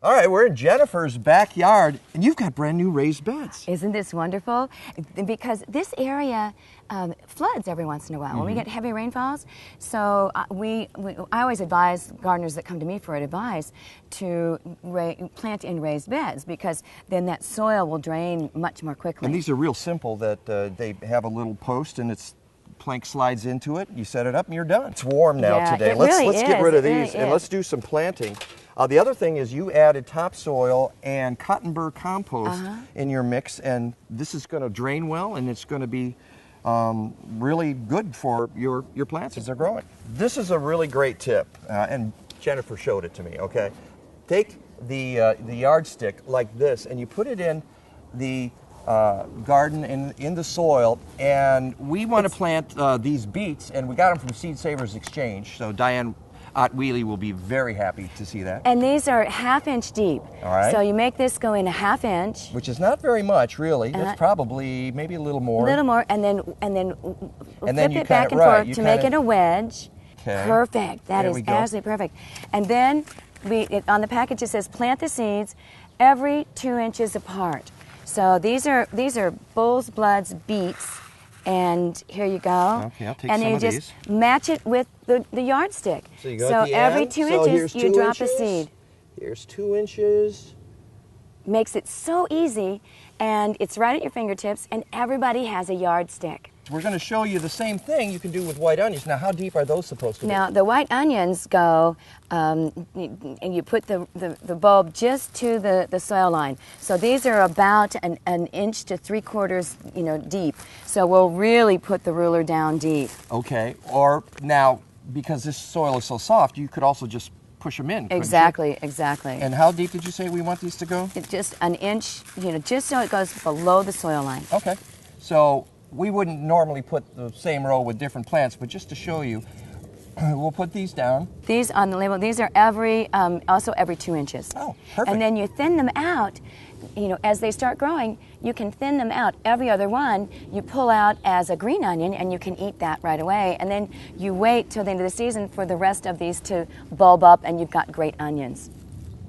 All right, we're in Jennifer's backyard, and you've got brand new raised beds. Isn't this wonderful? Because this area floods every once in a while when we get heavy rainfalls. So I always advise gardeners that come to me for advice to plant in raised beds, because then that soil will drain much more quickly. And these are real simple, that they have a little post and it's plank slides into it, you set it up and you're done. It's warm now today. Let's get rid of these and let's do some planting. The other thing is you added topsoil and cotton burr compost in your mix, and this is going to drain well, and it's going to be really good for your plants as they're growing. This is a really great tip, and Jennifer showed it to me, okay? Take the yardstick like this, and you put it in the garden in the soil, and we want to plant these beets, and we got them from Seed Savers Exchange, so Diane Wheely will be very happy to see that. And these are 1/2 inch deep. All right. So you make this go in 1/2 inch. Which is not very much, really. That's probably maybe a little more. A little more, and then flip you it back and forth to make it a wedge. Okay. Perfect. That is absolutely perfect. And then on the package it says plant the seeds every 2 inches apart. So these are Bull's Bloods beets. And here you go. Okay, I'll take and some then you just match it with the yardstick. So you go at the every end. 2 inches you drop a seed. Here's 2 inches. Makes it so easy, and it's right at your fingertips, and everybody has a yardstick. We're going to show you the same thing you can do with white onions. Now, how deep are those supposed to be? Now, the white onions go, and you put the bulb just to the soil line. So these are about an inch to 3/4, deep. So we'll really put the ruler down deep. Okay. Or now, because this soil is so soft, you could also just push them in. Exactly. And how deep did you say we want these to go? Just an inch, just so it goes below the soil line. Okay. So we wouldn't normally put the same row with different plants, but just to show you, we'll put these down. These on the label, these are also every 2 inches. Oh, perfect. And then you thin them out, as they start growing, you can thin them out. Every other one you pull out as a green onion, and you can eat that right away. And then you wait till the end of the season for the rest of these to bulb up, and you've got great onions.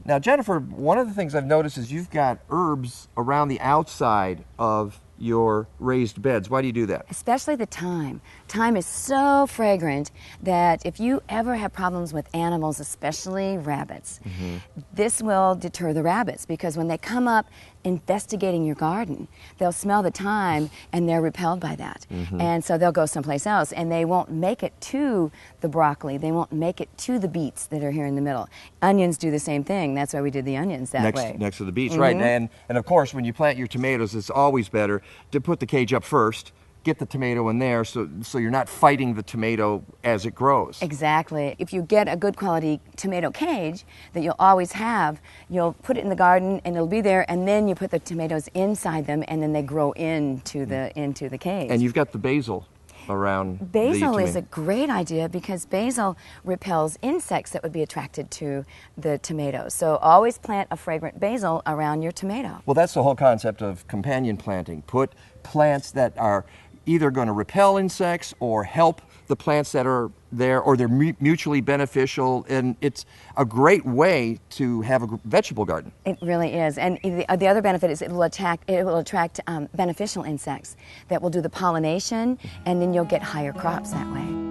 Now, Jennifer, one of the things I've noticed is you've got herbs around the outside of your raised beds. Why do you do that? Especially the thyme. Thyme is so fragrant that if you ever have problems with animals, especially rabbits, this will deter the rabbits, because when they come up investigating your garden, they'll smell the thyme and they're repelled by that. And so they'll go someplace else, and they won't make it to the broccoli. They won't make it to the beets that are here in the middle. Onions do the same thing. That's why we did the onions that way. Next to the beets, right. And of course, when you plant your tomatoes, it's always better to put the cage up first, get the tomato in there, so you're not fighting the tomato as it grows. Exactly. If you get a good quality tomato cage that you'll always have, you'll put it in the garden and it'll be there, and then you put the tomatoes inside them, and then they grow into the cage. And you've got the basil around. Basil is a great idea, because basil repels insects that would be attracted to the tomatoes. So always plant a fragrant basil around your tomato. Well, that's the whole concept of companion planting. Put plants that are either going to repel insects or help the plants that are there, or they're mutually beneficial, and it's a great way to have a vegetable garden. It really is, and the other benefit is it will attract beneficial insects that will do the pollination, and then you'll get higher crops that way.